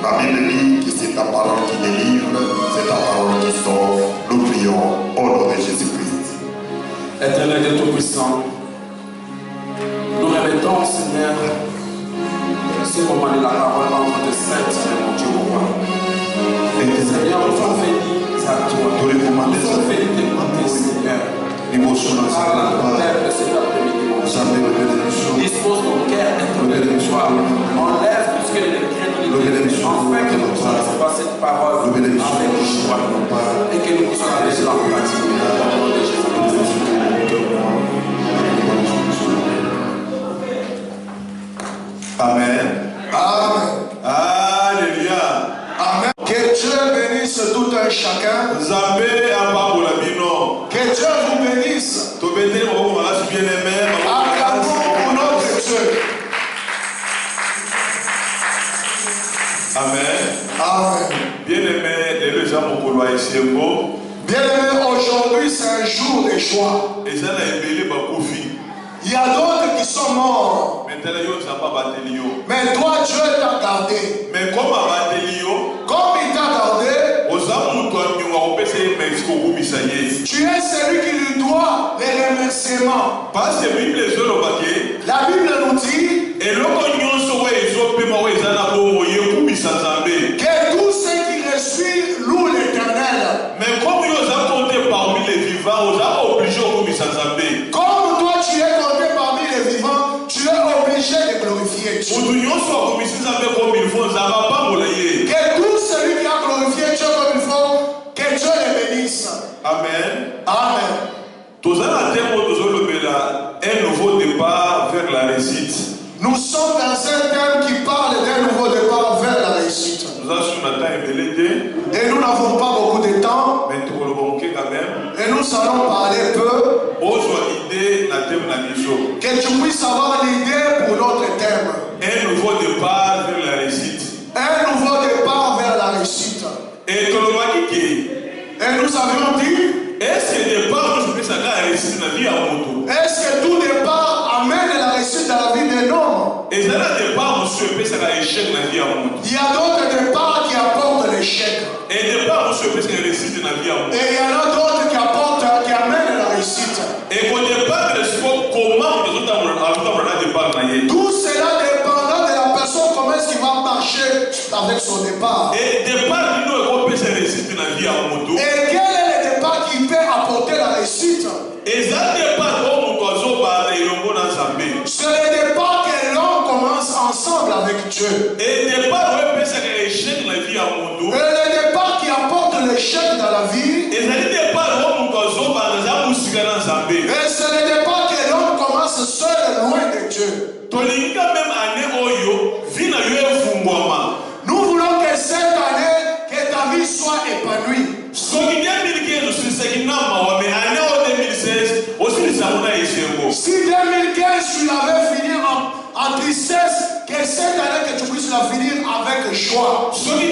La Bible dit que c'est ta parole qui délivre, c'est ta parole qui sauve. Nous prions au nom de Jésus-Christ. Éternel Dieu Tout-Puissant, nous remettons, Seigneur, ce moment de la parole entre tes saintes, mon Dieu, mon roi. Seigneur, nous sommes bénis à toi. Nous sommes bénis d'écouter, Seigneur. Parle de cet après-midi, mon Dieu. Dispose ton cœur d'être de toi. Enlève tout ce que les craintes, afin que nous puissions recevoir cette parole avec joie et que nous puissions aller sur la pratique. Au nom de Jésus-Christ. Amen. Amen. Alléluia. Amen. Que Dieu bénisse tout un chacun. Que Dieu vous bénisse. Acclamons pour notre Dieu. Amen. Amen. Bien-aimé, les gens m'ont Bien-aimé, aujourd'hui c'est un jour de joie. Il y a d'autres qui sont morts. Mais toi, Dieu t'a gardé. Mais comme Comme il t'a gardé, tu es celui qui lui doit les remerciements. La Bible nous dit que tous ceux qui respirent louent l'Éternel. Mais comme nous avons compté parmi les vivants, nous avons obligé au Missanzambé. Comme toi tu es compté parmi les vivants, tu es obligé de glorifier Dieu. Que tout celui qui a glorifié Dieu comme il faut, que Dieu les bénisse. Amen. Amen. Un nouveau départ vers la réussite. Nous sommes dans un thème qui parle d'un nouveau départ vers la réussite. Et nous n'avons pas beaucoup de temps. Et nous allons parler peu. Que tu puisses avoir l'idée pour notre thème. Un nouveau départ vers la réussite. Un nouveau départ vers la réussite. Et nous avions dit, est-ce que départ nous fait ça la réussite dans la vie à moto? est-ce que tout départ amène la réussite dans la vie d'un homme? Et ça là départ monsieur fait ça la échec dans la vie à moto. Il y a d'autres départs qui apportent l'échec. Et départ monsieur fait ça la réussite dans la vie à moto. Et il y en a d'autres qui apportent, qui amènent la réussite. Et au départ de ce comment nous avons départ dans tout cela dépendant de la personne, comment est-ce qu'il va marcher avec son départ. Et départ nous avons fait ça réussite dans la vie à moto. Et quel est le départ qui peut apporter la réussite? Et ça départ au moto ba ilongo na Zambé. C'est le départ que l'on commence ensemble avec Dieu. Et départ où peut ça échec dans la vie à moto. Et le départ qui apporte l'échec dans la vie. Et ça départ au moto ba na musika na Zambé. Et c'est le départ que l'on commence seul loin de Dieu. Tolinga même année oyo vina yo efungwama. Nous voulons que cette année, que ta vie soit épanouie. Si 2015 tu l'avais fini en tristesse, que cette année que tu puisses la finir avec joie. Si 2005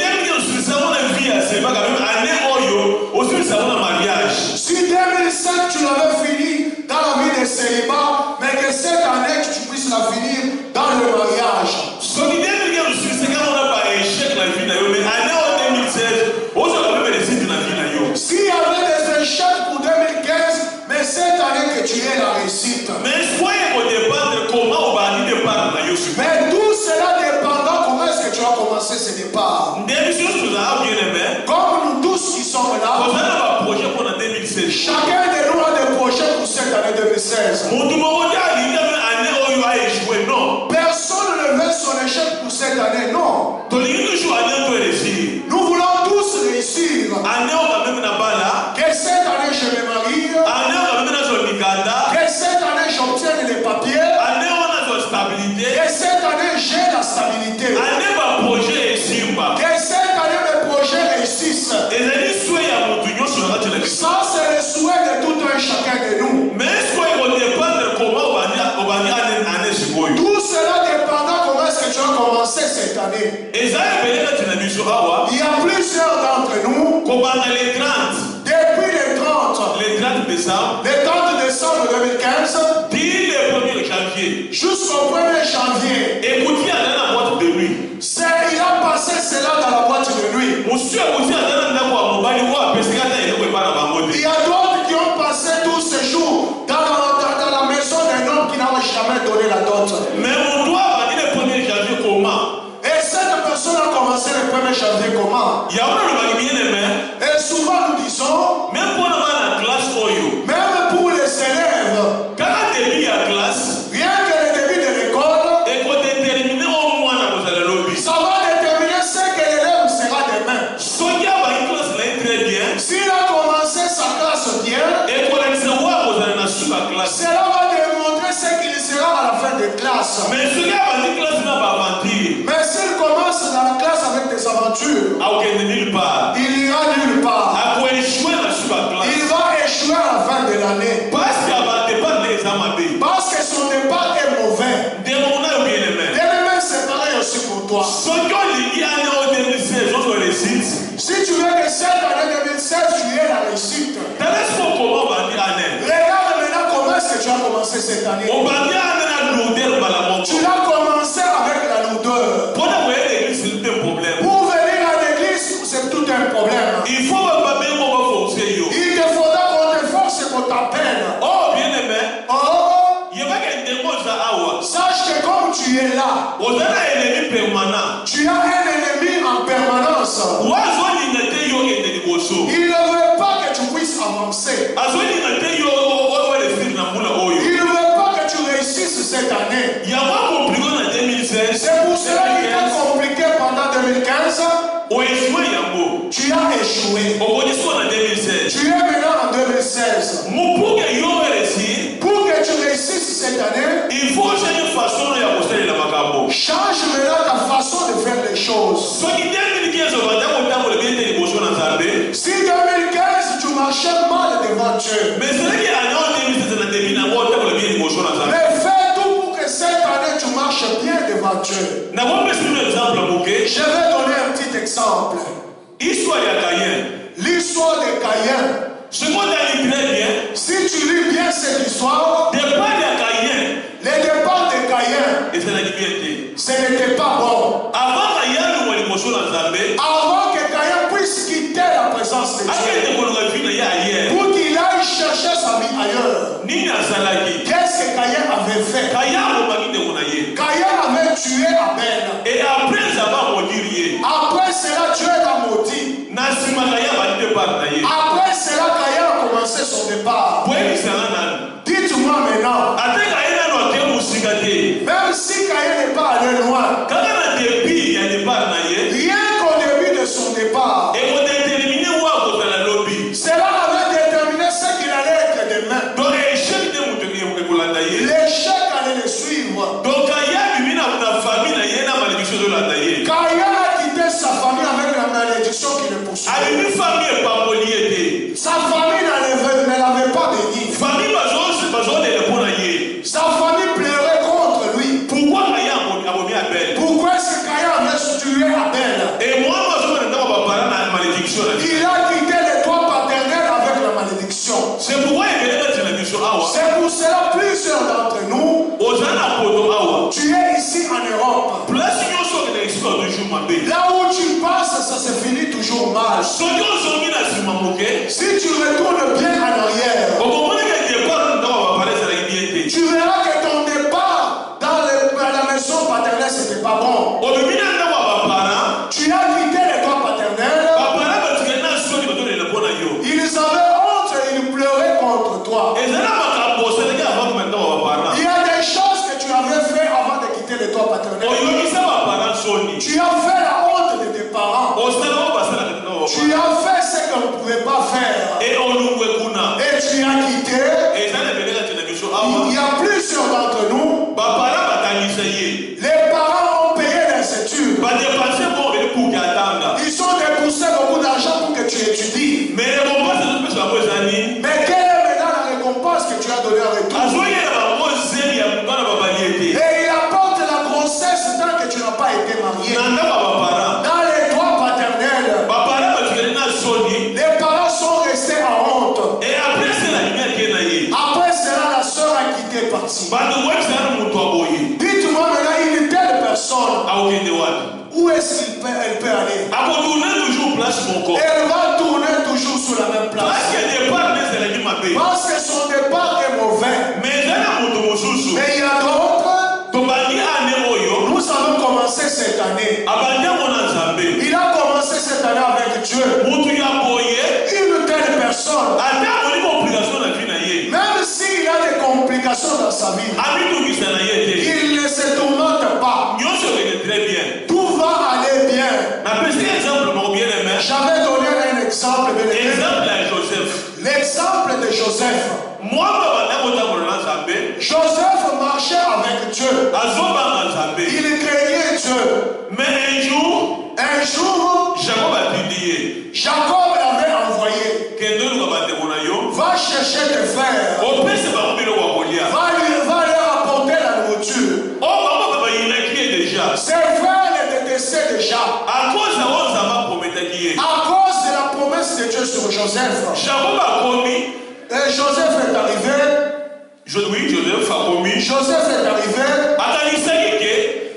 tu l'avais fini dans la vie de célibat, mais que cette année tu puisses la finir dans le mariage. S'il y avait des échecs pour 2015, mais cette année que tu aies la réussite. Mais tout cela dépendant comment est-ce que tu as commencé ce départ. Comme nous tous qui sommes là, chacun de nous a des projets pour cette année 2016. Personne ne veut son échec pour cette année, non. Nous voulons tous réussir. Que cette année je me marie. Que cette année j'obtienne les papiers. Que cette année j'ai la stabilité. Que cette année mes projets réussissent. Ça c'est le souhait de tout un chacun de nous. Tout cela dépendant comment est-ce que tu as commencé cette année. Il y a plusieurs d'entre nous. Depuis le 30 décembre 2015 jusqu'au 1er janvier. Il a passé cela Il y a d'autres qui ont passé tous ces jours dans la maison d'un homme qui n'a jamais donné la dot. Et cette personne a commencé le 1er janvier comment? Et souvent nous disons, même pour les élèves, rien que le début de l'école, ça va déterminer ce que l'élève sera demain. S'il a commencé sa classe bien, cela va démontrer ce qu'il sera à la fin de classe. Mais s'il commence dans la classe avec des aventures, il ira nulle part. Il va échouer à la fin de l'année. Parce que son départ est mauvais. Bien-aimé, c'est pareil aussi pour toi. Si tu veux que cette année 2016, tu aies la réussite, regarde maintenant comment est-ce que tu as commencé cette année. Tu l'as commencé avec la lourdeur. Pour venir à l'église, c'est tout un problème. Il te faudra qu'on te force et qu'on t'appelle. Oh, bien-aimé. Sache que comme tu es là, tu as un ennemi en permanence. Il ne veut pas que tu puisses avancer. Il ne veut pas que tu réussisses cette année. C'est pour cela qu'il est compliqué pendant 2015. Tu as échoué. Tu es maintenant en 2016. Pour que tu réussisses cette année, il faut changer une façon de change maintenant ta façon de faire les choses. Si 2015 tu marchais mal devant Dieu, mais fais tout pour que cette année tu marches bien devant Dieu. Je vais donner un petit exemple. L'histoire de Caïn. Si tu lis bien cette histoire, le départ de Caïn, ce n'était pas bon. Avant que Caïn puisse quitter la présence de Dieu, pour qu'il aille chercher sa vie ailleurs, qu'est-ce que Caïn avait fait? Caïn avait tué Abel. Et après cela, Dieu l'a maudit. Après cela, Caïn a commencé son départ. Dites-moi maintenant, même si Caïn n'est pas allé loin, rien qu'au début de son départ, cela avait déterminé ce qu'il allait être demain. L'échec allait le suivre. Caïn a quitté sa famille avec la malédiction qui le poursuivait. Sa famille ne l'avait pas béni. Sa famille pleurait contre lui. Pourquoi est-ce que Caïn avait tué Abel? Il a quitté les toits paternels avec la malédiction. C'est pour cela plusieurs d'entre nous, tu es ici en Europe. Là où tu passes, ça se finit toujours mal. Si tu retournes bien en arrière, tu verras que ton départ dans la maison paternelle, c'était pas bon. Tu as quitté les toits paternels. Ils avaient honte et ils pleuraient contre toi. Il y a des choses que tu avais fait avant de quitter les toits paternels. Tu as fait la honte de tes parents. Tu as fait ce qu'on ne pouvait pas faire. Et tu as quitté. Il y a plusieurs d'entre nous. Les parents ont payé les études. Ils ont dépensé beaucoup d'argent pour que tu étudies. Mais quelle est maintenant la récompense que tu as donnée en retour? Et il apporte la grossesse tant que tu n'as pas été marié. Dans les droits paternels, les parents sont restés en honte. Et après cela, la soeur a quitté parti. Dites-moi maintenant une telle personne, où est-ce qu'elle peut aller? Parce que son départ est mauvais. Mais il y a d'autres. Nous avons commencé cette année. Il a commencé cette année avec Dieu. Une telle personne. Même s'il a des complications dans sa vie, il ne se tourmente pas. Tout va aller bien. J'avais donné un exemple. L'exemple de Joseph. Joseph marchait avec Dieu. Il craignait Dieu. Mais un jour, Jacob l'avait envoyé. Va chercher tes frères. Va leur apporter la nourriture. Ses frères le détestaient déjà. À cause de la promesse de Dieu sur Joseph. Et Joseph est arrivé. Joseph est arrivé.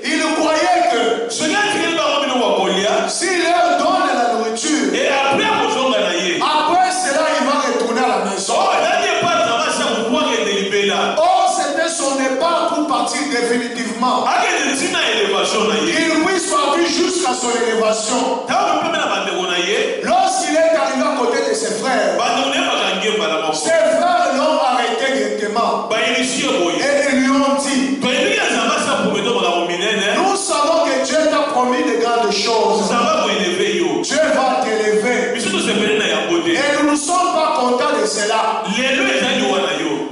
Il croyait que s'il leur donne la nourriture, après cela il va retourner à la maison. Or c'était son départ pour partir définitivement. Il puisse partir jusqu'à son élévation. Lorsqu'il est arrivé à côté de ses frères, ses frères l'ont arrêté directement. Et ils lui ont dit, nous savons que Dieu t'a promis de grandes choses. Dieu va t'élever. Et nous ne sommes pas contents de cela.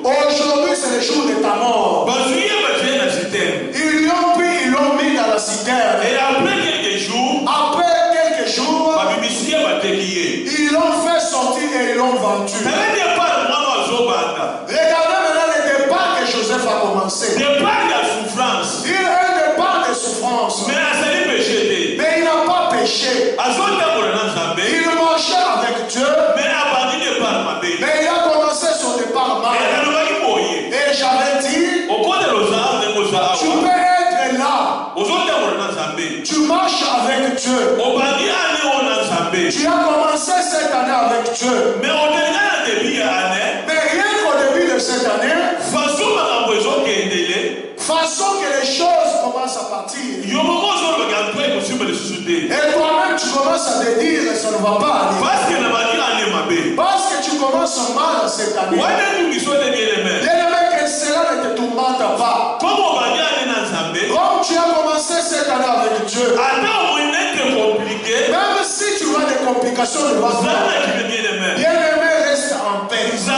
Aujourd'hui c'est le jour de ta mort. Ils lui ont pris, ils l'ont mis dans la citerne. Et après quelques jours, ils l'ont fait sortir et ils l'ont vendu. Regardez maintenant le départ que Joseph a commencé. Il a un départ de souffrance. Mais il n'a pas péché. Il marchait avec Dieu. Mais il a commencé son départ mal. Et j'avais dit, tu peux être là. Tu marches avec Dieu. Tu as commencé cette année avec Dieu. Mais rien qu'au début de cette année, façon que les choses commencent à partir. Et toi-même tu commences à te dire ça ne va pas aller. Parce que tu commences mal cette année. Bien-aimé, que cela ne te tourmente pas. Comme tu as commencé cette année avec Dieu, même si tu as des complications de base, bien-aimé, reste en paix. C'est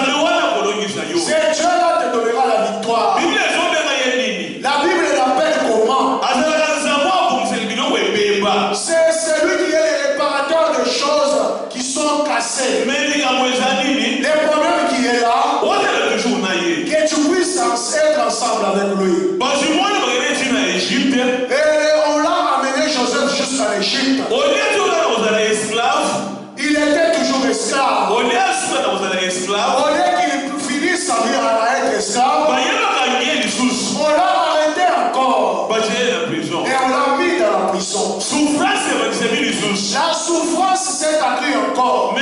Dieu là te donnera la victoire. La Bible l'appelle comment? C'est celui qui est le réparateur de choses qui sont cassées. Les problèmes qui est là, que tu puisses être ensemble avec lui. Et on l'a amené Joseph jusqu'à l'Égypte. Il était toujours esclave. Au lieu qu'il finisse sa vie à être esclave, on l'a arrêté encore. Et on l'a mis dans la prison. La souffrance s'est accrue encore.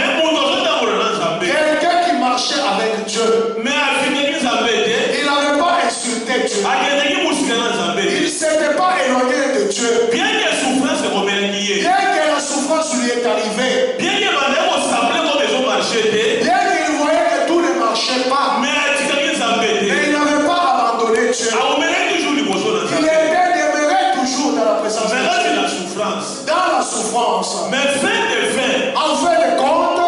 Quelqu'un qui marchait avec Dieu, il n'avait pas insulté Dieu. Il ne s'était pas éloigné de Dieu. Bien que la souffrance lui est arrivée, bien qu'il voyait que tout ne marchait pas, mais il n'avait pas abandonné Dieu. Il était demeuré toujours dans la présence de Dieu. Dans la souffrance. Mais en fin de compte,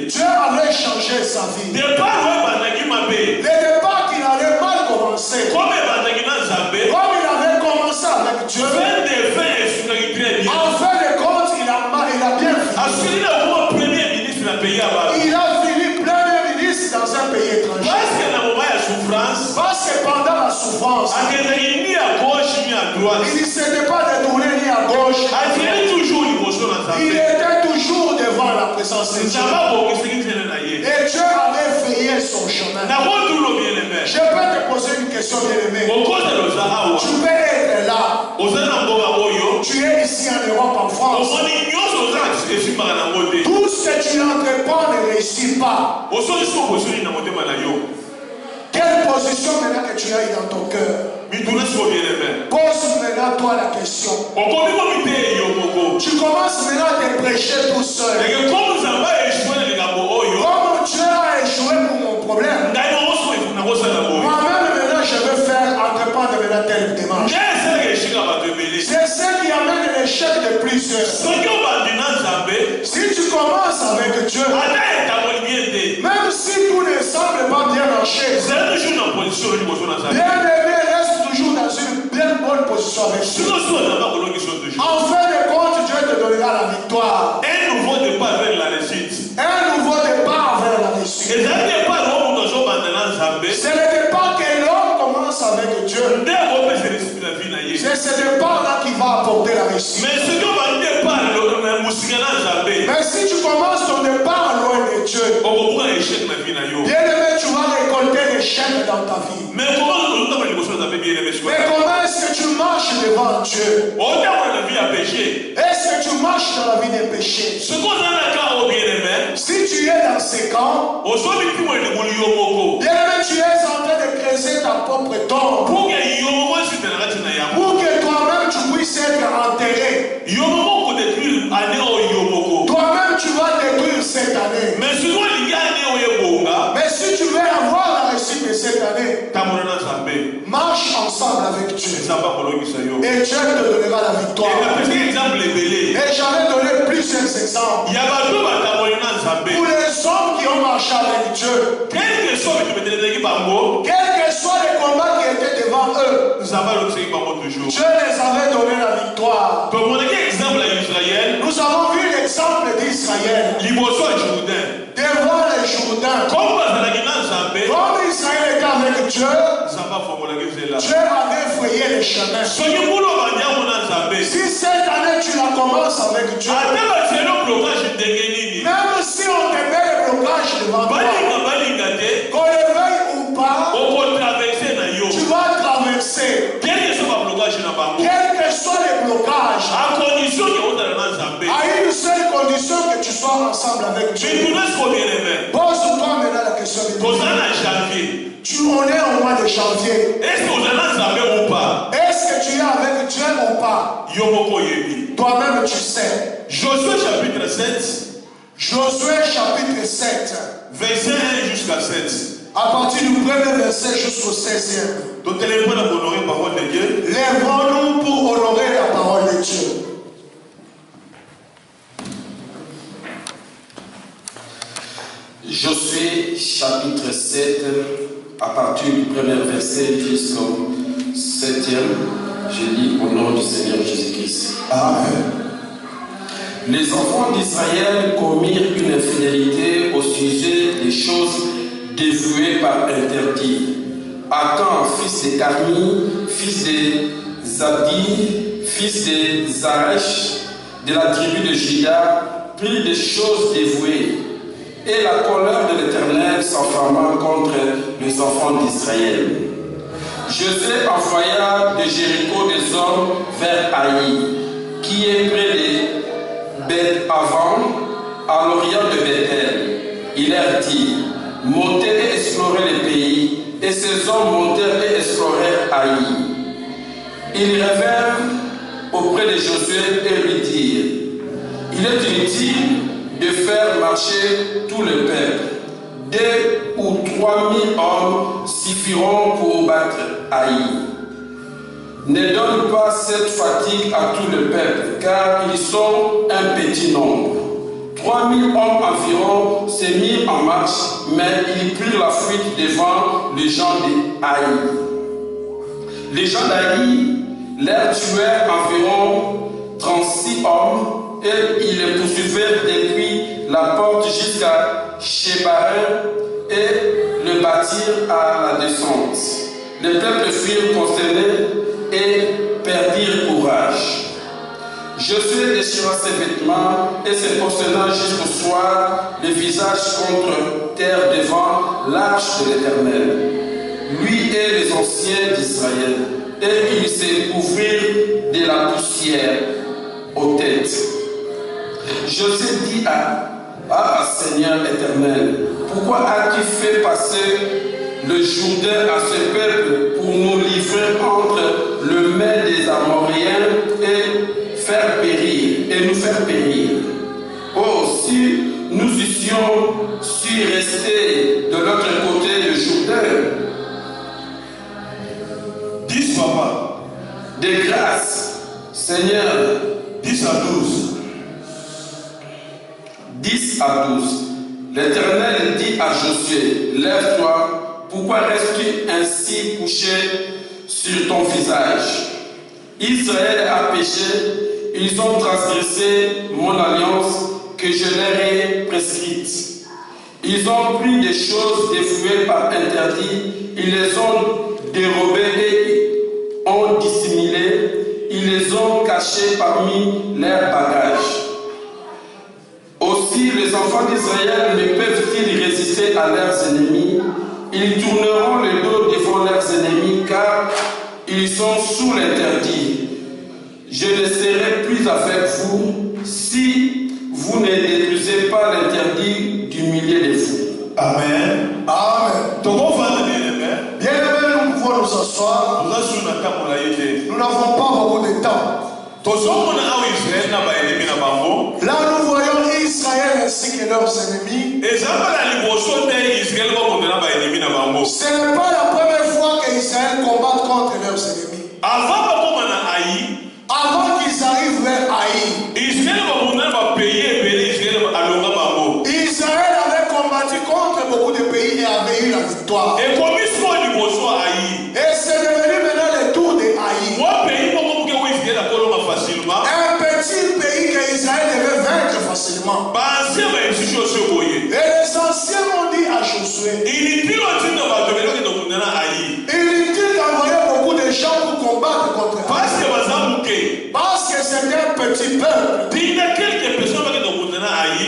Dieu avait changé sa vie. Le départ qu'il allait mal commencer, comme il avait commencé avec Dieu, en fin de compte, il a bien fini. Il a fini premier ministre dans un pays étranger. Parce que pendant la souffrance, il ne s'était pas détourné ni à gauche. Il était toujours devant la présence de Dieu. Et Dieu avait veillé son chemin. Je peux te poser une question, bien-aimé. Tu peux être là. Tu es ici en Europe, en France. Tout ce que tu entreprends ne réussit pas. Quelle position maintenant que tu as dans ton cœur? Pose maintenant toi la question. Tu commences maintenant à te prêcher tout seul. Comme Dieu a échoué pour mon problème, moi-même maintenant je veux faire entreprendre maintenant telle démarche. C'est ce qui amène l'échec de plusieurs. Si tu commences avec Dieu, même si tout ne semble pas bien marcher, bien aimé reste toujours dans une bien bonne position avec Dieu. En fin de compte, Dieu te donnera la victoire. Un nouveau départ vers la réussite. Un nouveau départ vers la réussite. C'est le départ que l'homme commence avec Dieu. C'est ce départ-là qui va apporter la réussite. Mais si tu commences ton départ loin de Dieu, bien aimé, tu vas récolter l'échec dans ta vie. Mais comment est-ce que tu marches devant Dieu? Est-ce que tu marches dans la vie des péchés? Si tu es dans ces camps, bien aimé, tu es en train de creuser ta propre tombe pour que toi-même tu puisses être enterré. Toi-même tu vas détruire cette année. Mais si tu veux avoir la réussite de cette année, marche ensemble avec Dieu. Et Dieu te donnera la victoire. Et j'en ai donné plusieurs exemples. Pour les hommes qui ont marché avec Dieu, quels que soient les combats qui étaient devant eux, Dieu les avait donné la victoire. Nous avons vu l'exemple d'Israël devant les Jourdains. Comme Israël était avec Dieu, Dieu avait frayé les chemins. Si cette année tu la commences avec Dieu, même si on te met le blocage devant toi, qu'on le veuille ou pas, tu vas traverser. Quels que soient les blocages, à une seule condition que tu sois ensemble avec Dieu. Pose-toi maintenant la question. Tu en es au mois de janvier. Est-ce que tu es avec Dieu ou pas? Toi-même tu sais. Josué chapitre 7. Josué chapitre 7. Verset 1 jusqu'à 7. À partir du premier verset jusqu'au 16e. Donc lèvons-nous pour honorer la parole de Dieu. Lèvons-nous pour honorer la parole de Dieu. Josué chapitre 7, à partir du premier verset jusqu'au 7e, je lis au nom du Seigneur Jésus-Christ. Amen. Les enfants d'Israël commirent une infidélité au sujet des choses dévouées par interdit. Akan, fils de Carmi, fils de Zabdi, fils de Zaresh, de la tribu de Juda, prit des choses dévouées. Et la colère de l'Éternel s'enflamma contre les enfants d'Israël. Josué envoya de Jéricho des hommes vers Haï, qui est près de Beth-Avan, à l'orient de Bethel. Il leur dit: montez et explorez le pays. Et ces hommes montèrent et explorèrent Haï. Ils revinrent auprès de Josué et lui dirent: il est inutile de faire marcher tout le peuple. 2 ou 3 000 hommes suffiront pour battre Haï. Ne donne pas cette fatigue à tout le peuple, car ils sont un petit nombre. 3 000 hommes environ se mirent en marche, mais ils prirent la fuite devant les gens d'Haï. Les gens d'Haï leur tuèrent environ 36 hommes, et ils les poursuivirent depuis la porte jusqu'à Shebarim et le bâtirent à la descente. Les peuples furent consternés et perdirent courage. Josué déchira ses vêtements et se prosterna jusqu'au soir, le visage contre terre devant l'arche de l'Éternel, lui et les anciens d'Israël, et ils se couvrirent de la poussière aux têtes. Josué dit à Ah Seigneur éternel, pourquoi as-tu fait passer le Jourdain à ce peuple pour nous livrer entre le main des Amoréens et nous faire périr? Oh, si nous eussions su rester de l'autre côté du Jourdain. 10 papa. De grâce, Seigneur. 10 à 12. 10 à 12. L'Éternel dit à Josué, lève-toi, pourquoi restes-tu ainsi couché sur ton visage? Israël a péché, ils ont transgressé mon alliance que je leur ai prescrite. Ils ont pris des choses défouées par interdit, ils les ont dérobées et ont dissimulées, ils les ont cachées parmi leurs bagages. Aussi, les enfants d'Israël ne peuvent-ils résister à leurs ennemis? Ils tourneront le dos devant leurs ennemis, car ils sont sous l'interdit. Je ne serai plus avec vous si vous ne détruisez pas l'interdit du milieu de vous. Amen. Amen. Bien-aimés, nous pouvons nous asseoir. Nous n'avons pas beaucoup de temps. Là, nous voyons Israël ainsi que leurs ennemis. Ce n'est pas la première fois qu'Israël combat contre leurs ennemis. Avant qu'ils arrivent vers Haï, Israël avait combattu contre beaucoup de pays et avait eu la victoire. Et c'est devenu maintenant le tour de Haï. Un petit pays que Israël devait vaincre facilement. Et les anciens ont dit à Josué, inutile d'envoyer beaucoup de gens pour combattre contre Haï. Parce que c'est un petit peuple.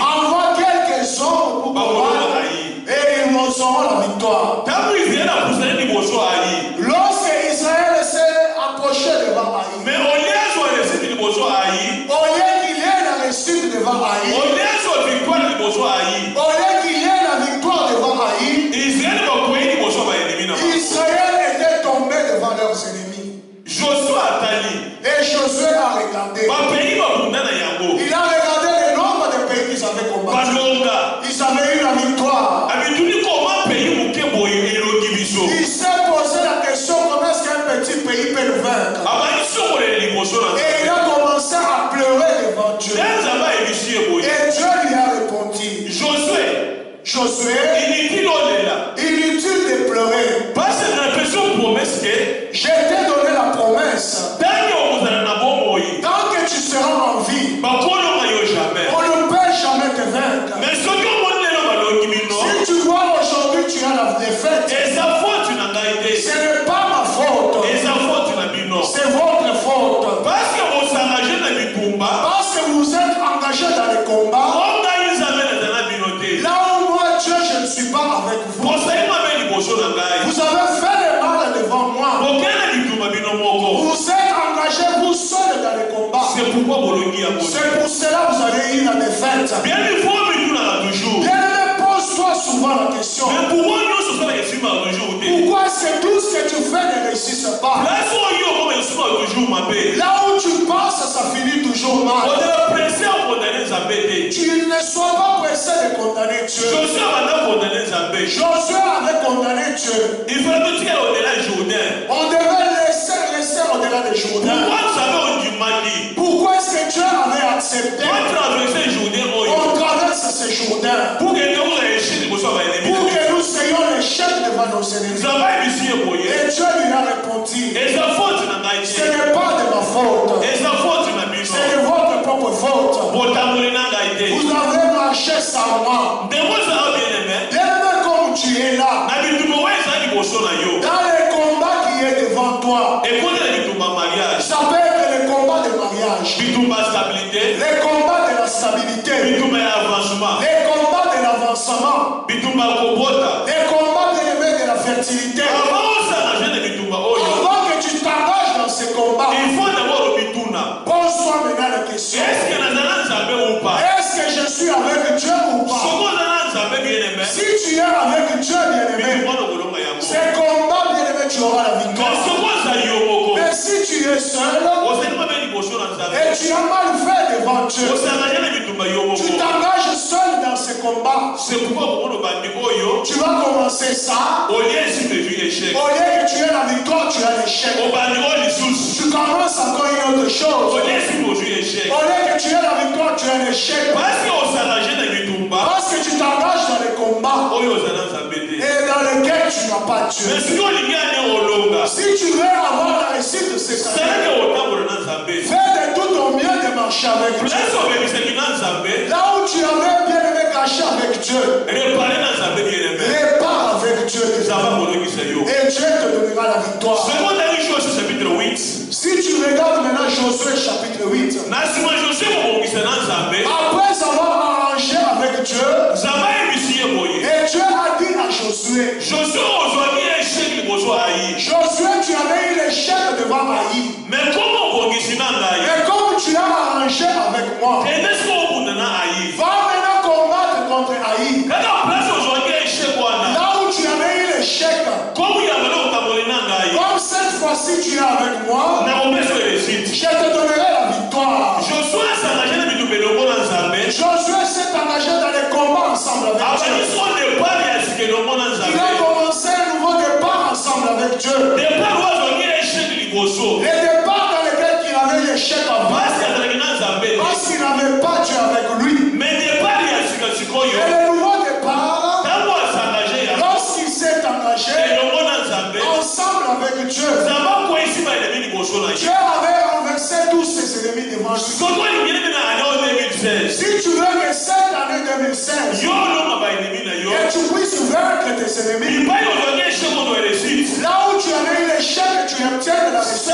Envoie quelques hommes pour combattre et ils auront la victoire. Lorsque Israël s'est approché devant Haï, au lieu qu'il y ait la réussite devant Haï, au lieu qu'il y ait la victoire devant Haï, Israël était tombé devant leurs ennemis. Et Josué a regardé. Il a regardé le nombre de pays qu'ils avaient combattu. Ils avaient eu la victoire. Il s'est posé la question, comment est-ce qu'un petit pays peut le vaincre? Et il a commencé à pleurer devant Dieu. Et Dieu lui a répondu, Josué, inutile de pleurer. Je t'ai donné la promesse. Tant que tu seras en vie, on ne peut jamais te vaincre. Si tu vois aujourd'hui tu as la défaite, ce n'est pas ma faute. C'est votre faute. Parce que vous êtes engagé dans les combats. Là où moi, Dieu, je ne suis pas avec vous. Vous avez fait le mal devant moi. Vous êtes engagé vous seul dans les combats. C'est pour cela que vous avez eu la défaite. Bien-aimé, pose-toi souvent la question. Pourquoi est-ce que tout ce que tu fais ne réussit pas? Là où tu passes, ça finit toujours mal. Tu ne sois pas pressé de condamner Dieu. Josué avait condamné Dieu. On devait laisser au-delà des Jourdain. Pourquoi est-ce que Dieu avait accepté on traverse ce Jourdain pour que nous soyons les chefs devant nos ennemis? Et Dieu lui a répondu, ce n'est pas de ma faute, c'est de votre propre faute. Vous avez marché sans moi. Bien-aimé, comme tu es là, dans les combats qui est devant toi, ça peut être le combat de mariage, les combats de la stabilité, les combats de l'avancement, les combats de la fertilité. Avant que tu t'engages dans ces combats, pose-toi maintenant la question, est-ce que je suis avec Dieu ou pas? avec Dieu, bien-aimé. Ces combats, bien-aimé, tu auras la victoire. Mais si tu es seul et tu as mal fait devant Dieu, tu t'engages seul dans ces combats. Tu vas commencer ça. Au lieu que tu aies la victoire, tu as l'échec. Tu commences encore une autre chose. Au lieu que tu aies la victoire, tu as l'échec. Parce que tu t'engages dans les combats et dans lesquels tu n'as pas Dieu. Si tu veux avoir la réussite de ces combats, fais de tout ton mieux de marcher avec Dieu. Là où tu avais bien aimé cacher avec Dieu, répare avec Dieu. Et Dieu te donnera la victoire. Si tu regardes maintenant Josué chapitre 8, après avoir arrangé avec Dieu, et Dieu a dit à Josué, Josué, tu avais eu l'échec devant Haï. Mais comme tu as arrangé avec moi, va maintenant combattre contre Haï. Là où tu avais eu l'échec, comme cette fois-ci tu es avec moi, je te donnerai la victoire. Josué s'est engagé dans les combats ensemble avec Dieu. Il a commencé un nouveau départ ensemble avec Dieu. Les départs dans lesquels il avait l'échec avant, parce qu'il n'avait pas Dieu avec lui. Et le nouveau départ, lorsqu'il s'est engagé ensemble avec Dieu, Dieu avait renversé tous ses ennemis devant lui. Si tu veux que cette année 2016, que tu puisses vaincre tes ennemis, là où tu avais eu l'échec, tu obtiens de la réussite.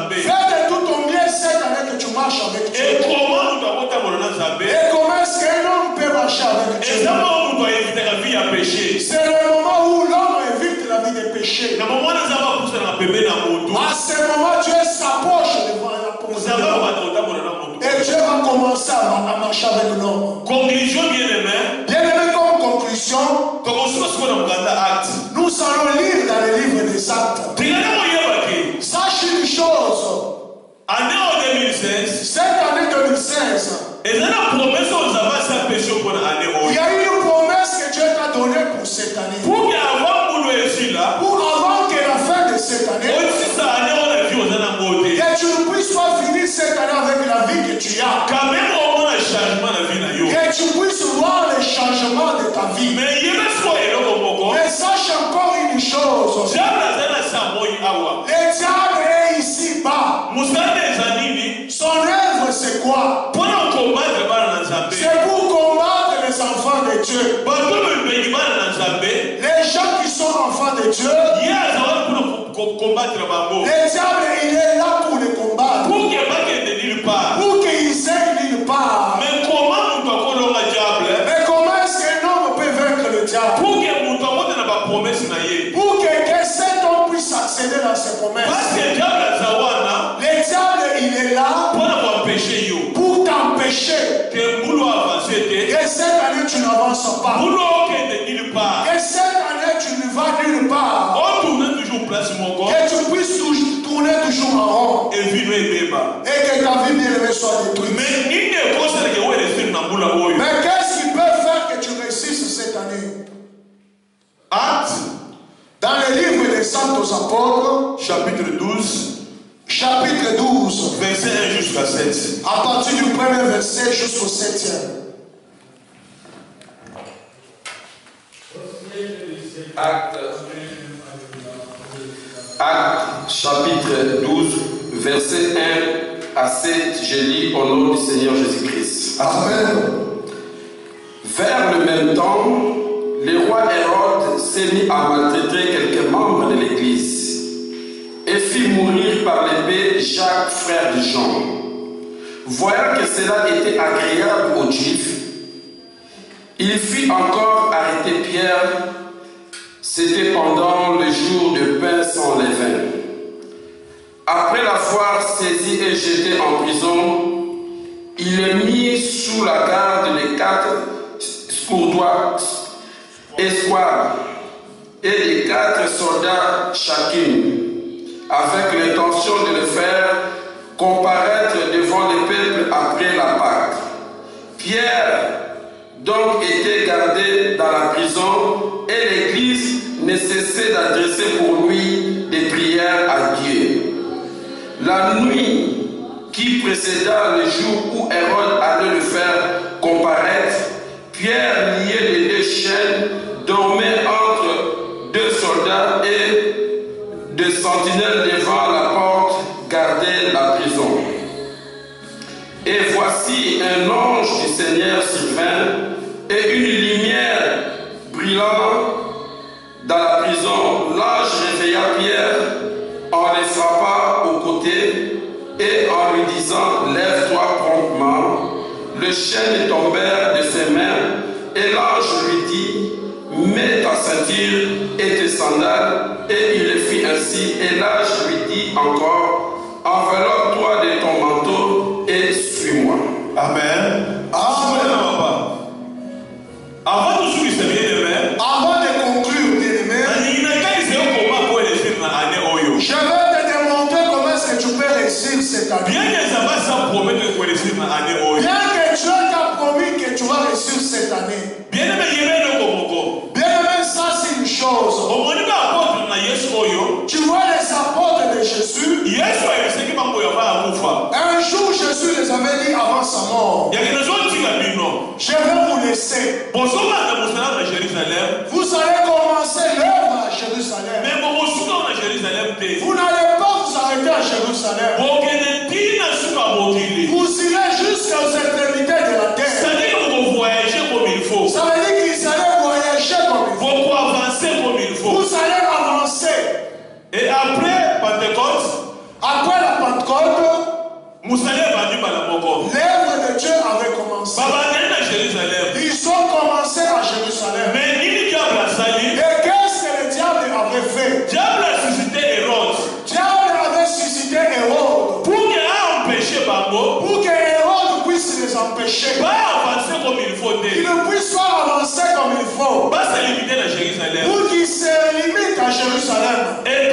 Fais de tout ton bien cette année que tu marches avec Dieu. Et comment est-ce qu'un homme peut marcher avec Dieu? C'est le moment où l'homme évite la vie des péchés. À ce moment, Dieu s'approche devant la position. Et Dieu va commencer à marcher avec l'homme. Conclusion, bien-aimé. Bien-aimé, comme conclusion, nous allons lire dans le livre des Actes. Sache une chose. Cette année 2016, il y a une promesse que Dieu t'a donnée pour cette année. Pour avant que la fin de cette année, que tu ne puisses pas finir cette année avec la vie que tu as. Que tu puisses voir les changements de ta vie. Mais sache encore une chose. Le diable est ici bas. Son œuvre c'est quoi? C'est pour combattre les enfants de Dieu. Les gens qui sont enfants de Dieu, le diable il est là pour les combattre. Pour qu'ils aillent nulle part. Mais comment est-ce qu'un homme peut vaincre le diable? Pour que cet homme puisse accéder dans ses promesses. Le diable il est là pour t'empêcher que cette année tu n'avances pas. Que cette année tu ne vas nulle part. Que tu puisses tourner toujours en rond. Et que ta vie bien-aimée soit détruite. Mais qu'est-ce qui peut faire que tu réussisses cette année? Actes, dans le livre des Saints aux Apôtres, chapitre 12, verset 1 jusqu'à 7. À partir du premier verset jusqu'au 7e. Actes, chapitre 12, verset 1 à 7, je lis au nom du Seigneur Jésus-Christ. Amen. Vers le même temps, le roi Hérode s'est mis à maltraiter quelques membres de l'Église et fit mourir par l'épée Jacques, frère de Jean. Voyant que cela était agréable aux Juifs, il fit encore arrêter Pierre. C'était pendant le jour de pain sans levain. Après l'avoir saisi et jeté en prison, il le mit sous la garde des 4 escouades et de 4 soldats chacune, avec l'intention de le faire comparaître devant le peuple après la Pâque. Pierre donc était gardé dans la prison et l'Église ne cessait d'adresser pour lui des prières à Dieu. La nuit qui précéda le jour où Hérode allait le faire comparaître, Pierre, lié de 2 chaînes, dormait entre 2 soldats et 2 sentinelles devant la porte gardaient la prison. Et voici un ange du Seigneur survint, et une lumière brillant dans la prison. L'ange réveilla Pierre en le frappant au côté et en lui disant « Lève-toi promptement ». Les chaînes tombèrent de ses mains et l'ange lui dit « Mets ta ceinture et tes sandales ». Et il le fit ainsi. Et l'ange lui dit encore « Enveloppe-toi de ton manteau et suis-moi ». Amen. Avant de conclure, bien-aimé, je vais te demander comment est-ce que tu peux réussir cette année. Bien que Dieu t'a promis que tu vas réussir cette année. Bien-aimé, ça c'est une chose. Tu vois les apôtres de Jésus. Un jour Jésus les avait dit avant sa mort, je vais vous laisser. Vous allez commencer l'œuvre à Jérusalem. Vous n'allez pas vous arrêter à Jérusalem. Vous irez jusqu'aux extrémités de la terre. Ça veut dire qu'ils allaient voyager comme il faut. Vous allez avancer. Et après la Pentecôte, l'œuvre de Dieu avait commencé. Ils ont commencé à Jérusalem. Et qu'est-ce que le diable avait fait? Diable avait suscité Hérode. Pour que Hérode puisse les empêcher. Qu'ils ne puissent pas avancer comme il faut. Pour qu'ils se limitent à Jérusalem. Et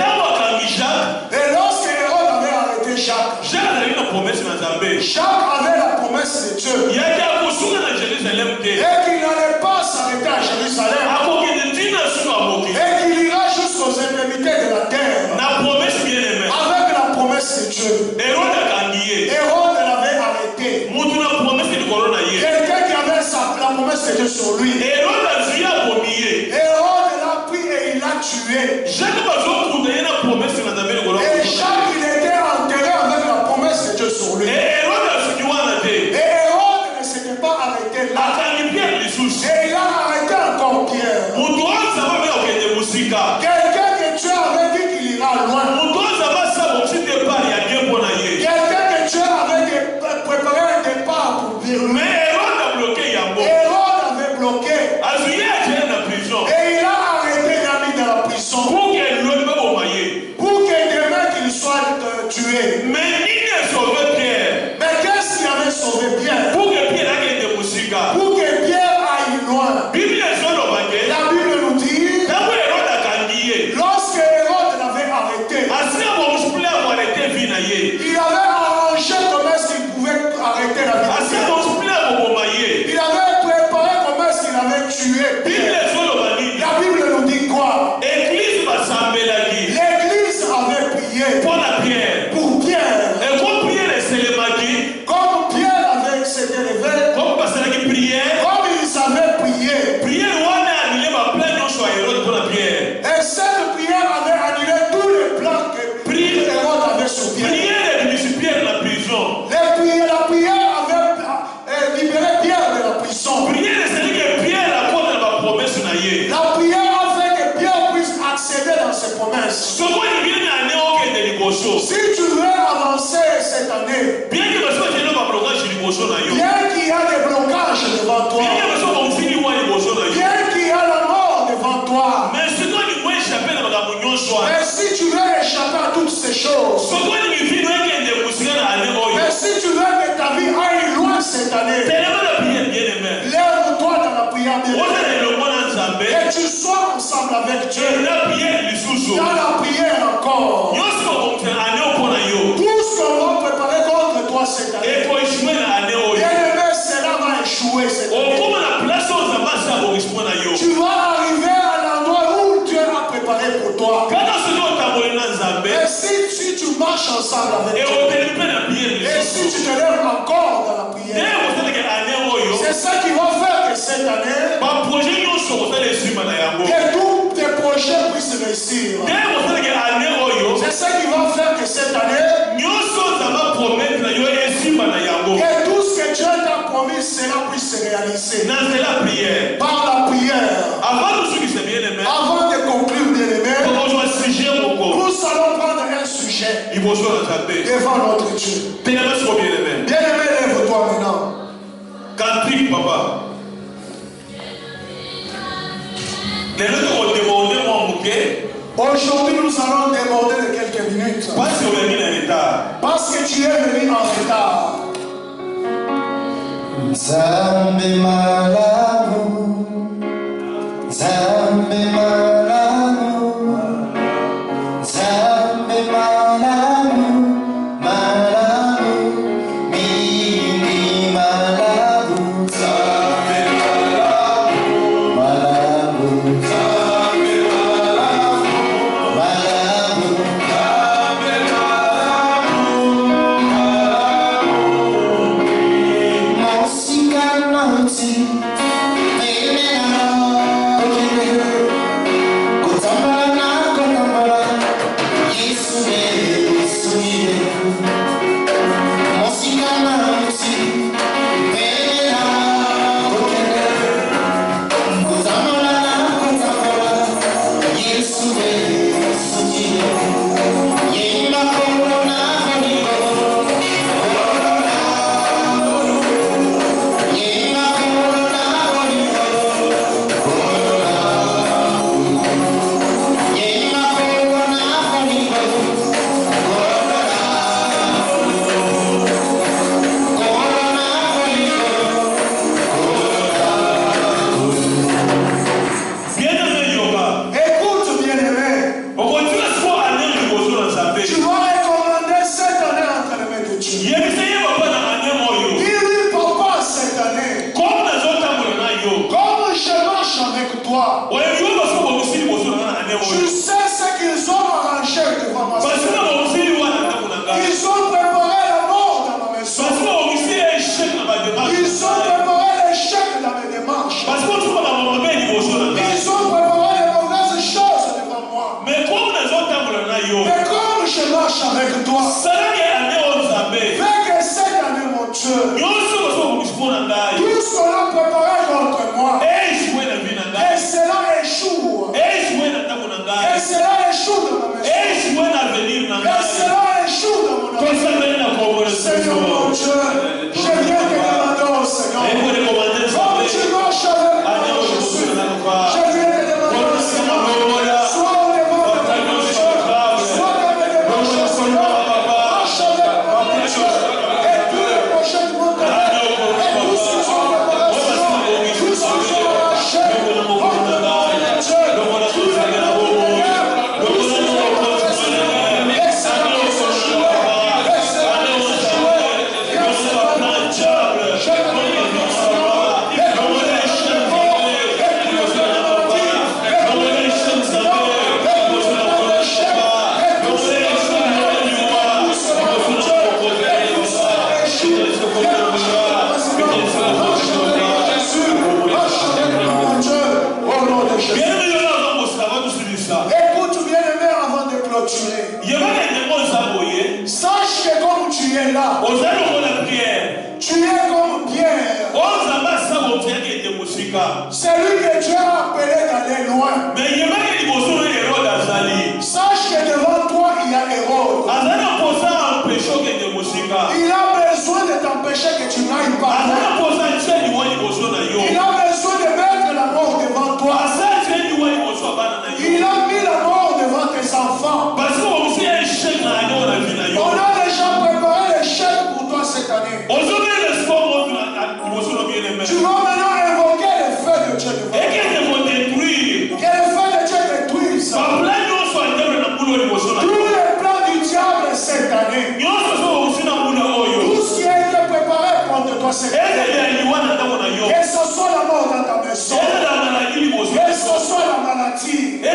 lorsque Hérode avait arrêté Jacques, Jacques avait la promesse de Dieu. Et qu'il n'allait pas s'arrêter à Jérusalem. Et qu'il ira jusqu'aux extrémités de la terre. Avec la promesse de Dieu. Hérode l'avait arrêté. Quelqu'un qui avait la promesse de Dieu sur lui. Hérode l'a pris et il l'a tué. Et Jacques il était enterré avec la promesse de Dieu sur lui. Et Hérode ne s'était pas arrêté là. Et il a arrêté encore Pierre. Quelqu'un que Dieu avait dit qu'il ira loin. Quelqu'un que Dieu avait préparé un départ pour dire. Mais Hérode avait bloqué. Et il a arrêté l'ami dans la prison. Pour que demain qu'il soit tué. Mais qu'est-ce qui avait sauvé Pierre? Pour que Pierre aille loin. La Bible nous dit, lorsque Hérode l'avait arrêté, il avait arrangé comment est-ce qu'il pouvait arrêter la vie. Il avait préparé comment est-ce qu'il avait tué Pierre. La Bible nous dit quoi? L'église avait prié pour Pierre. Comme Pierre avait s'était levé, comme il savait prier. Et cette prière avait annulé tous les plans que Hérode avait sur Pierre. La prière avait libéré Pierre de la prison. La prière a fait que Pierre puisse accéder dans ses promesses. Si tu veux avancer cette année, bien qu'il y a des blocages devant toi, bien qu'il y a la mort devant toi, mais si tu veux échapper à toutes ces choses, mais si tu veux que ta vie aille loin cette année, lève-toi dans la prière, et tu sois ensemble avec Dieu. Dans la prière encore. Tout ce qu'on va préparer contre toi cette année. Bien-aimé, cela va échouer cette année. Tu vas arriver à l'endroit où Dieu a préparé pour toi. Et si tu marches ensemble avec Dieu, et si tu te lèves encore dans la prière, c'est ça qui va faire que cette année, que tous tes projets puissent réussir. C'est ça qui va faire que cette année, que tout ce que Dieu t'a promis, cela puisse se réaliser. Par la prière. Avant de conclure, bien-aimé, nous allons prendre un sujet devant notre Dieu. Bien-aimé, lève-toi maintenant. Cantique, papa. Aujourd'hui, nous allons déborder de quelques minutes. Parce que tu es venu en retard. Zambe malamu, Zambe malamu, Zambe malamu, malamu, mimi malamu, Zambe malamu, malamu, Zambe malamu, malamu, Zambe Celui que Dieu a appelé d'aller loin. Sache que devant toi il y a Hérode. Il a besoin de t'empêcher que tu n'ailles pas. Il a besoin de mettre la mort devant toi. Il a mis la mort devant tes enfants. On a déjà préparé l'échec pour toi cette année. Tu vas maintenant invoquer le feu de Dieu devant toi. Que ce soit la mort dans ta maison, que ce soit la maladie, que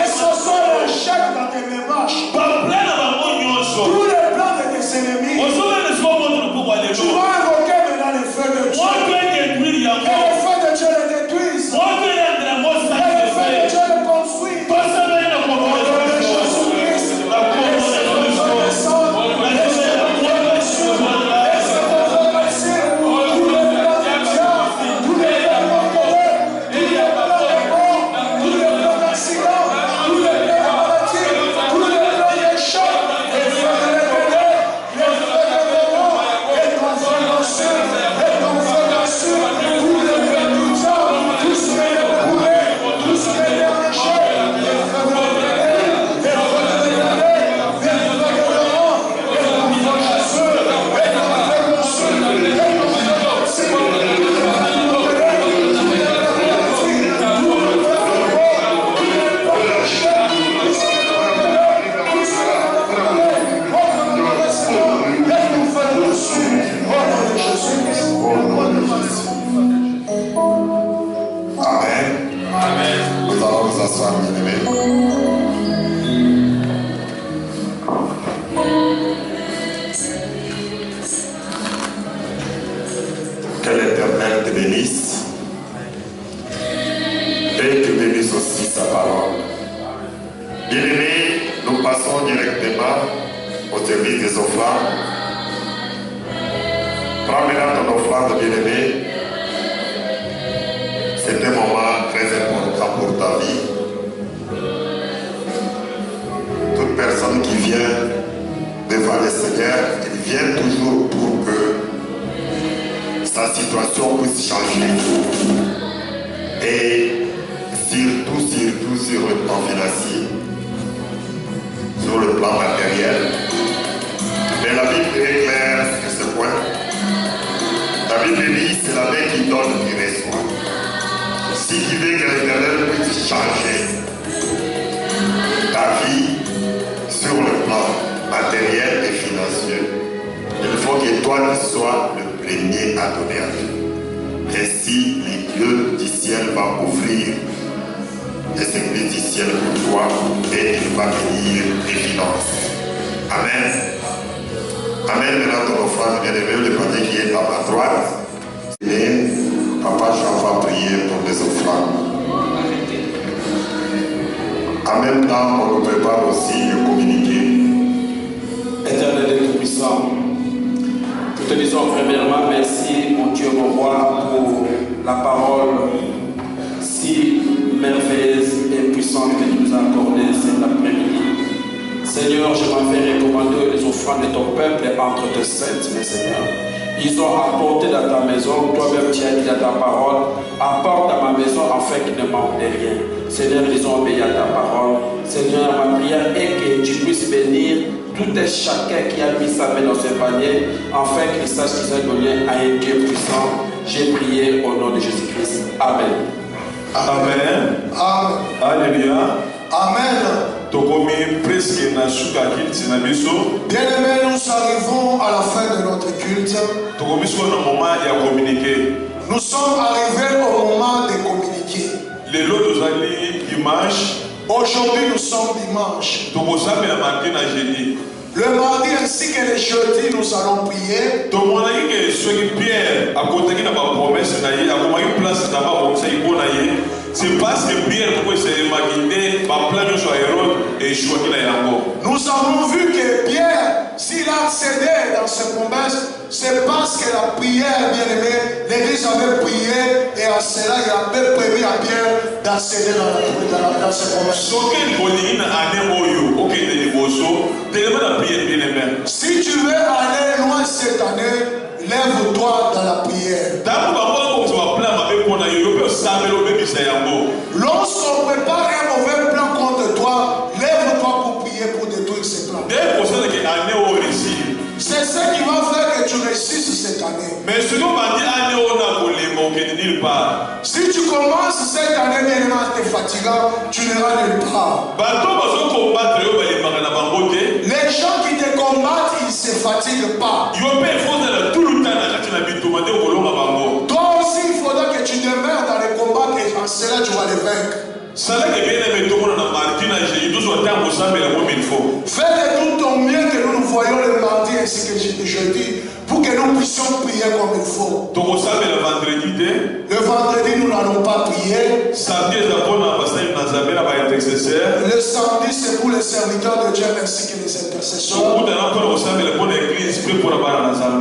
ce soit l'échec dans tes démarches, tous les plans de tes ennemis, tu vas invoquer maintenant le feu de Dieu. Que le feu de Dieu le détruise. Que le feu de Dieu le construise. Au nom de Jésus-Christ, Que l'Éternel te bénisse et que bénisse aussi sa parole. Bien-aimés, nous passons directement au service des offrandes. Prends maintenant ton offrande, bien-aimé. C'est un moment très important pour ta vie. Toute personne qui vient devant le Seigneur, il vient toujours pour que sa situation puisse changer. Et surtout sur le plan financier, sur le plan matériel. Mais la Bible est claire sur ce point. La Bible dit c'est la main qui donne qui reçoit. Si tu veux que l'Éternel puisse changer ta vie sur le plan matériel et financier, il faut que toi tu sois le premier à donner à Dieu. Ainsi, les dieux du ciel vont ouvrir les églises du ciel pour toi et il va bénir tes finances. Amen. Amen. Maintenant, ton offrande, bien-aimé, le panier qui est à ma droite. Et Papa Jean va prier pour les offrandes. En même temps, on nous prépare aussi de communiquer. Éternel et Tout-Puissant, nous te disons premièrement merci, mon Dieu, mon roi, pour la parole si merveilleuse et puissante que tu nous as accordée cet après-midi. Seigneur, je m'en vais recommander les offrandes de ton peuple entre tes saintes, mes seigneurs. Ils ont apporté dans ta maison, toi-même tu as dit dans ta parole, apporte à ma maison afin qu'il ne manque de rien. Seigneur, ils ont obéi à ta parole. Seigneur, ma prière est que tu puisses bénir tout et chacun qui a mis sa main dans ce panier, afin qu'il sache qu'il s'est donné à un Dieu puissant. J'ai prié au nom de Jésus-Christ. Amen. Amen. Amen. Alléluia. Amen. Bien-aimés, nous arrivons à la fin de notre culte. Nous sommes arrivés au moment de communiquer. Aujourd'hui, nous sommes dimanche. Le mardi ainsi que le jeudi, nous allons prier. C'est parce que Pierre pouvait se imaginer, nous avons vu que Pierre, s'il a accédé dans ses promesses, c'est parce que la prière, bien aimé, l'Église avait prié et à cela il avait permis à Pierre d'accéder dans ses promesses. Si tu veux aller loin cette année, lève-toi dans la prière. Lorsqu'on prépare un mauvais plan contre toi, lève-toi pour prier pour détruire ces plans. C'est ce qui va faire que tu réussisses cette année. Mais si tu commences cette année bien en te fatiguant, tu n'iras nulle part. Les gens qui te combattent, ils ne se fatiguent pas. Toi aussi, il faudra que tu demeures dans les combats et en cela tu vas les vaincre. Fais de tout ton mieux que nous nous voyons le mardi ainsi que le jeudi pour que nous puissions prier comme il faut. Le vendredi, nous n'allons pas prier. Le samedi, c'est pour les serviteurs de Dieu ainsi que les intercesseurs.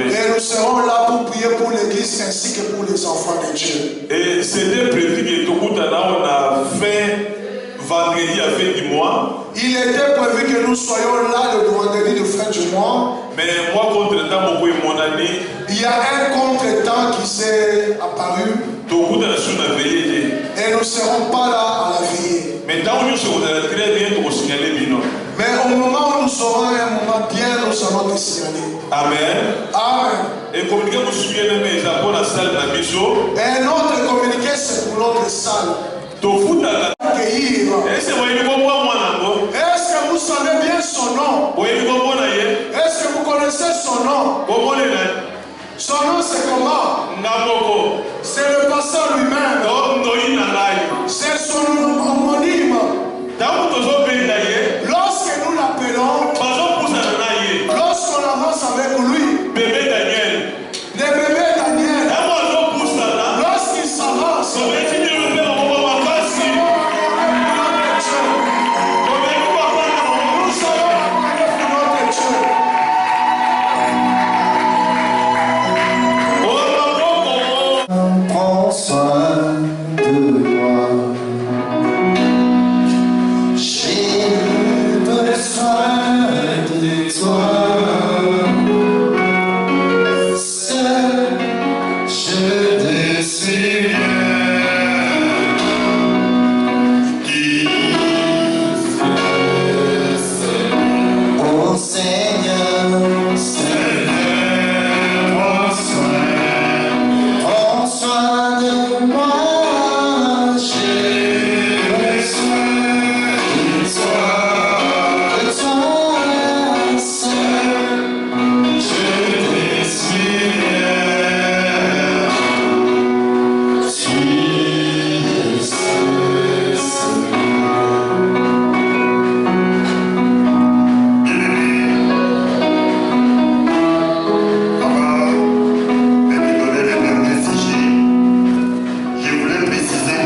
Et nous serons là pour prier pour l'église ainsi que pour les enfants de Dieu. Et c'était prévu que Tokuta on a fait vendredi à fin du mois. Il était prévu que nous soyons là le vendredi de fin du mois. Mais moi, contre-temps, mon année. Il y a un contre-temps qui s'est apparu. Et nous ne serons pas là à la veillée. Mais au moment où nous serons un moment bien, nous serons te signaler. Amen. Amen. Et communiquer nous suivons mais pour la salle de la mission. Et notre communiqué c'est pour notre salle. Est-ce que vous savez bien son nom? Est-ce que vous connaissez son nom? Son nom c'est comment? C'est le pasteur lui-même. C'est son homonyme. Lorsque nous l'appelons, lorsqu'on avance avec lui, le bébé Daniel, lorsqu'il s'avance, Prends soin de moi. J'ai besoin de toi. Seul, je te suis qui oh Seigneur, prends soin de moi, j'ai besoin de toi seul, je te suis tu es seul. Je voulais préciser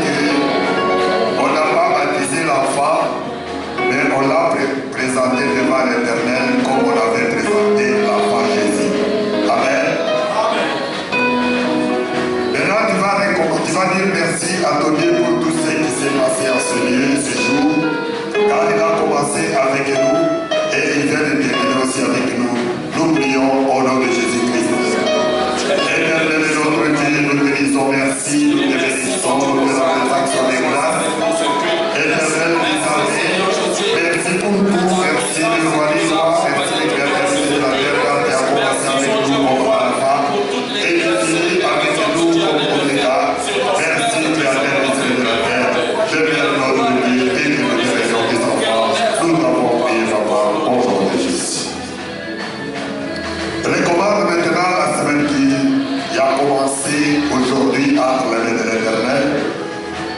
qu'on n'a pas baptisé l'enfant, mais on l'a présenté devant l'Éternel comme on avait présenté l'enfant Jésus. Amen. Maintenant, tu vas dire merci à ton Dieu pour tout ce qui s'est passé en ce lieu, ce jour, car il a commencé avec nous et il vient de terminer aussi avec nous. Nous prions au nom de Jésus-Christ. Éternel de notre Dieu, nous te disons merci, nous te bénissons, nous te rendons action des grâces. Éternel, merci pour tout, merci de nous aller voir, merci de la terre quand tu as commencé avec nous comme enfant et tu finis avec nous comme Omega. Merci de la terre de la terre. Je viens au nom de Dieu et de la résurrection des enfants. Nous t'avons prié, Papa, au nom de Jésus. Recommande maintenant la semaine qui a commencé aujourd'hui entre les mains de l'Éternel.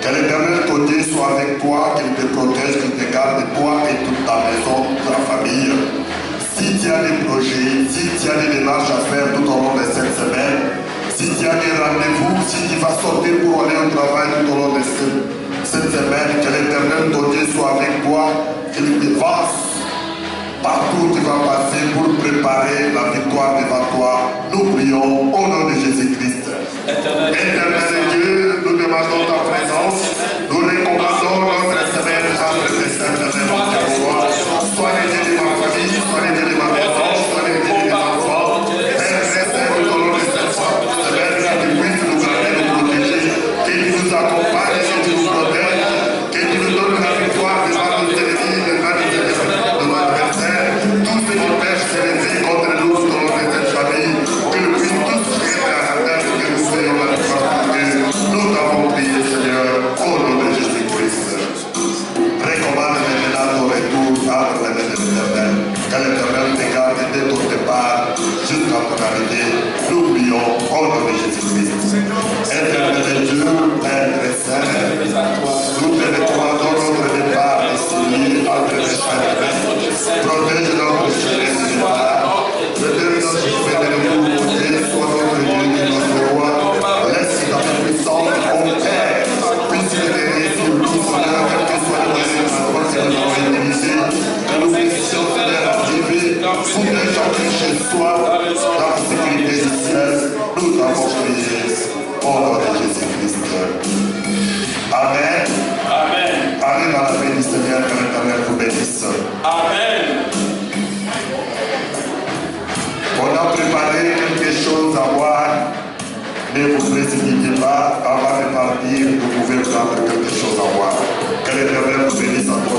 Que l'Éternel ton Dieu soit avec toi, qu'il te protège, qu'il te garde toi et toute ta maison, toute ta famille. Si tu as des projets, si tu as des démarches à faire tout au long de cette semaine, si tu as des rendez-vous, si tu vas sortir pour aller au travail tout au long de cette semaine, que l'Éternel ton Dieu soit avec toi, qu'il te fasse partout où tu vas passer pour préparer la victoire devant toi. Nous prions au nom de Jésus-Christ. Éternel Dieu, nous demandons ta présence. Nous recommandons notre semaine entre les mains de notre roi. Sois les dieux de ma famille, sois les dieux de ma maison, sois les dieux de mes enfants. Père, reste tout au long de cette semaine, que tu puisses nous garder, nous protéger, que tu nous accompagnes, que tu nous protèges, que tu nous donnes la victoire devant nos ennemis, devant nos adversaires. Tout ce qui pêche s'élever contre nous tout au long de cette famille, que nous puissions tous être à la terre, que nous soyons la victoire. Nous t'avons prié, Seigneur, au nom de Jésus-Christ. Recommande maintenant ton retour entre les mains de l'Éternel. Que l'Éternel te garde dès ton départ jusqu'à ton arrivée. Nous prions au nom de Jésus-Christ. soif, dans la sécurité du ciel, nous t'avons prié au nom de Jésus-Christ. Amen. Amen. Allez dans la paix du Seigneur, que l'Éternel vous bénisse. Amen. On a préparé quelque chose à boire, mais vous ne précipitez pas. Avant de partir, vous pouvez prendre quelque chose à boire. Que l'Éternel vous bénisse encore.